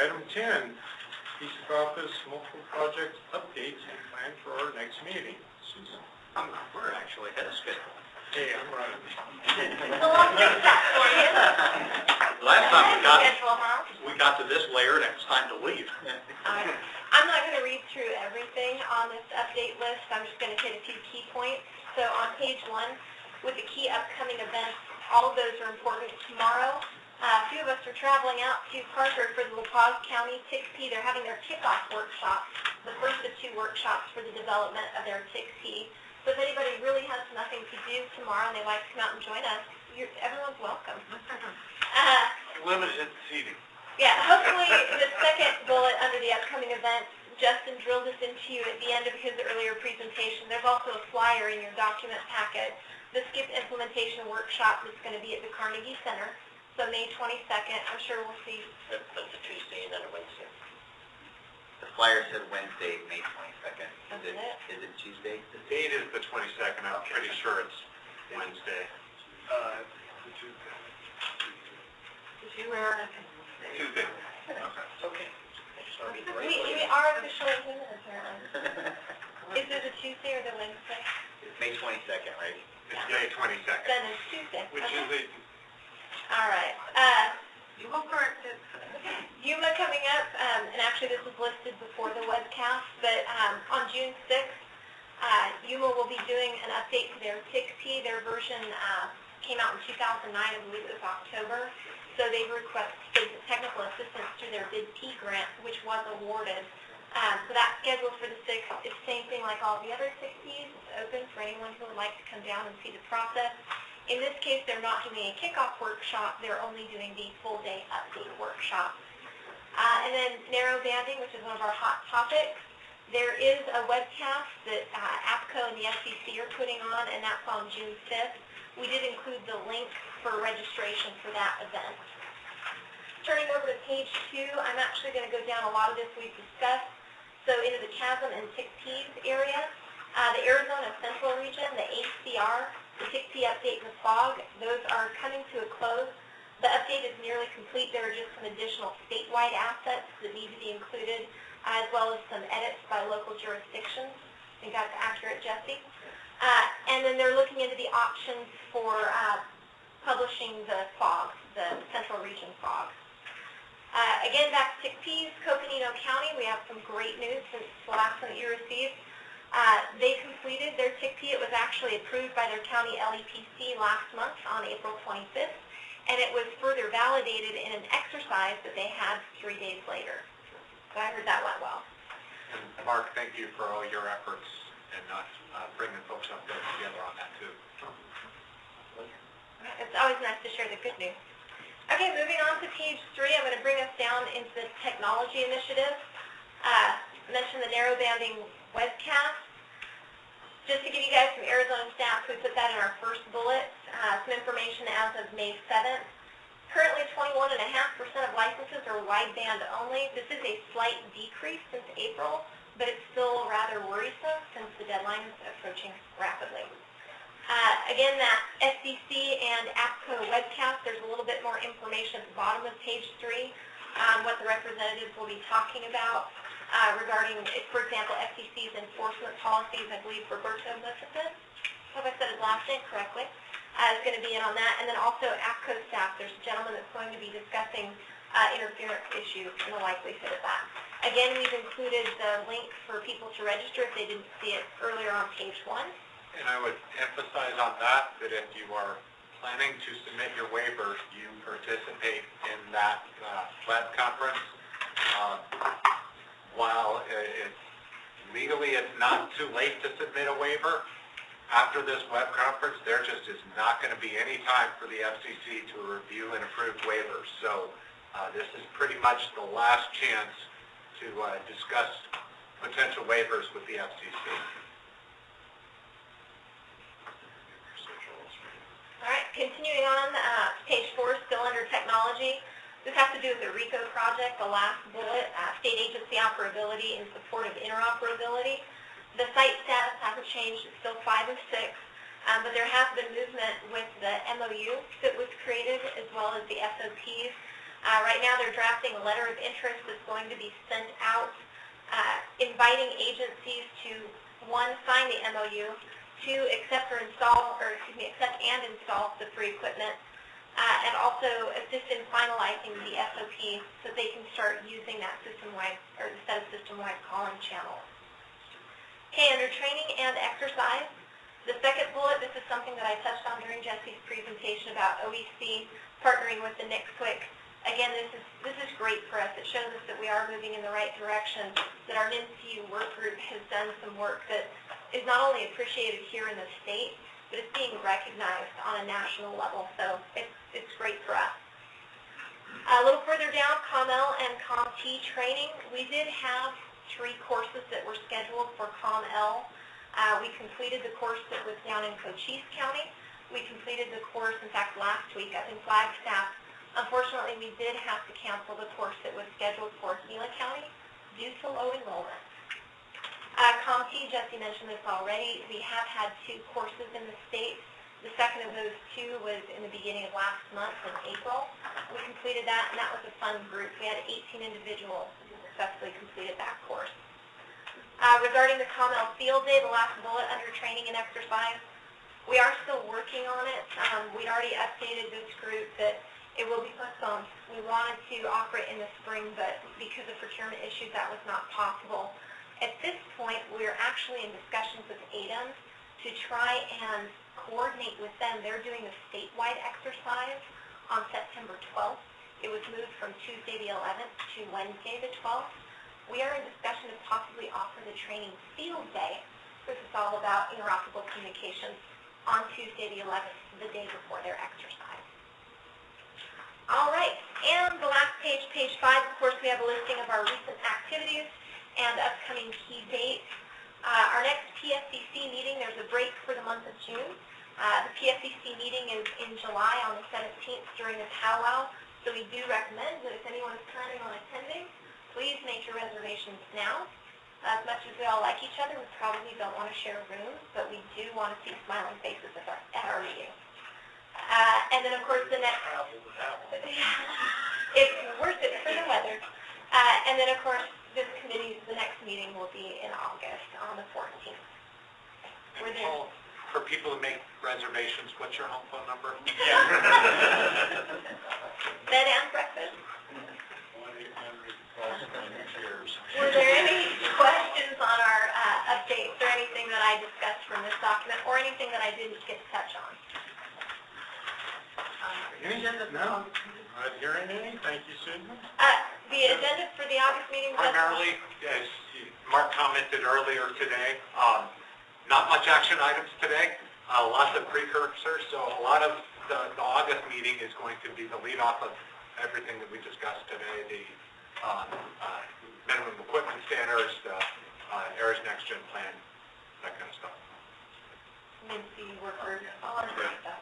item 10, PSIC office, multiple project updates and plan for our next meeting. Susan. We're actually ahead of schedule. Hey, I'm running. It's a long recap for you. Last time we we got to this layer and it was time to leave. I'm not going to read through everything on this update list. I'm just going to hit a few key points. So on page 1, with the key upcoming events, all of those are important tomorrow. A few of us are traveling out to Parker for the La Paz County TICP. They're having their kickoff workshop, the first of 2 workshops for the development of their TICP. So if anybody really has nothing to do tomorrow and they'd like to come out and join us, everyone's welcome. Limited seating. Yeah, hopefully the second bullet under the upcoming events, Justin drilled this into you at the end of his earlier presentation. There's also a flyer in your document packet. The SIEC implementation workshop is going to be at the Carnegie Center. So May 22nd, I'm sure we'll see. That's a Tuesday and then a Wednesday. The flyer said Wednesday, May 22nd. Is it Tuesday? The date is the 22nd. I'm pretty sure it's Wednesday. Tuesday. Tuesday. Okay. We are officially human, apparently. Is it the Tuesday or the Wednesday? It's May 22nd, right? It's May 22nd. Then it's Tuesday. Which is a... All right. Yuma coming up, and actually this was listed before the webcast, but on June 6th, Yuma will be doing an update to their TICP. Their version came out in 2009, I believe it was October. So they've requested technical assistance through their Bid P grant, which was awarded. So that's scheduled for the 6th. It's the same thing like all the other TICPs. It's open for anyone who would like to come down and see the process. In this case, they're not doing a kickoff workshop. They're only doing the full-day update workshop. And then narrow banding, which is one of our hot topics. There is a webcast that APCO and the SIEC are putting on, and that's on June 5th. We did include the link for registration for that event. Turning over to page 2, I'm actually going to go down a lot of this we've discussed. So into the chasm and TICPs area, the Arizona Central region, the ACR, the TICP update and the FOG, those are coming to a close. The update is nearly complete. There are just some additional statewide assets that need to be included, as well as some edits by local jurisdictions. I think that's accurate, Jesse. And then they're looking into the options for publishing the FOG, the Central Region FOG. Again, back to TICPs, Coconino County, we have some great news since the last one that you received. They completed their TICP. It was actually approved by their county LEPC last month on April 25th, and it was further validated in an exercise that they had 3 days later. So I heard that went well. And Mark, thank you for all your efforts and bringing folks up there together on that too. It's always nice to share the good news. Okay, moving on to page 3, I'm going to bring us down into the technology initiative. Mention the narrow banding webcast. Just to give you guys some Arizona stats, we put that in our first bullet. Some information as of May 7th. Currently 21.5% of licenses are wideband only. This is a slight decrease since April, but it's still rather worrisome since the deadline is approaching rapidly. Again, that SEC and APCO webcast, there's a little bit more information at the bottom of page 3 on what the representatives will be talking about regarding, for example, SEC's enforcement policies. I believe Roberto Mosifin, hope I said his last name correctly, is going to be in on that. And then also APCO staff, there's a gentleman that's going to be discussing interference issues and the likelihood of that. Again, we've included the link for people to register if they didn't see it earlier on page 1. And I would emphasize on that if you are planning to submit your waivers, you participate in that web conference. While legally it's not too late to submit a waiver, after this web conference, there just is not going to be any time for the FCC to review and approve waivers. So this is pretty much the last chance to discuss potential waivers with the FCC. All right, continuing on, page 4 is still under technology. This has to do with the RICO project, the last bullet, state agency operability in support of interoperability. The site status hasn't changed, it's still 5 of 6, but there has been movement with the MOU that was created as well as the SOPs. Right now, they're drafting a letter of interest that's going to be sent out, inviting agencies to, one, sign the MOU, two, accept and install the free equipment, and also assist in finalizing the SOP so they can start using that system-wide, or the set of system-wide calling channels. Okay, under training and exercise, the second bullet, this is something that I touched on during Jesse's presentation about OEC partnering with the SIEC. Again, this is great for us. It shows us that we are moving in the right direction, that our NIMCU work group has done some work that is not only appreciated here in the state, but it's being recognized on a national level, so it's great for us. A little further down, COML and COMT training, we did have 3 courses that were scheduled for COML. We completed the course that was down in Cochise County. We completed the course, in fact, last week up in Flagstaff. Unfortunately, we did have to cancel the course that was scheduled for Gila County due to low enrollment. COMT, Jesse mentioned this already, we have had 2 courses in the state. The second of those 2 was in the beginning of last month in April. We completed that, and that was a fun group. We had 18 individuals who successfully completed that course. Regarding the COML Field Day, the last bullet under training and exercise, we are still working on it. We already updated this group that it will be postponed. We wanted to offer it in the spring, but because of procurement issues, that was not possible. At this point, we're actually in discussions with ADEMS to try and coordinate with them. They're doing a statewide exercise on September 12th. It was moved from Tuesday the 11th to Wednesday the 12th. We are in discussion to possibly offer the training field day, which is all about interoperable communications, on Tuesday the 11th, the day before their exercise. All right, and the last page, page 5, of course, we have a listing of our recent activities and upcoming key dates. Our next PSIC meeting, there's a break for the month of June. The PSIC meeting is in July on the 17th during the powwow, so we do recommend that if anyone is planning on attending, please make your reservations now. As much as we all like each other, we probably don't want to share rooms, but we do want to see smiling faces at our meeting. And then, of course, the next... It's worth it for the weather. And then, of course, the next meeting will be in August on the 14th. For people to make reservations, what's your home phone number? Bed and breakfast. Were there any questions on our updates or anything that I discussed from this document or anything that I didn't get to touch on? No, not hearing any. Thank you, Susan. The agenda for the August meeting was... Primarily, as Mark commented earlier today, not much action items today, lots of precursors, so a lot of the August meeting is going to be the lead off of everything that we discussed today, the minimum equipment standards, the AIR's Next Gen plan, that kind of stuff. NIMCU workers, all that good stuff.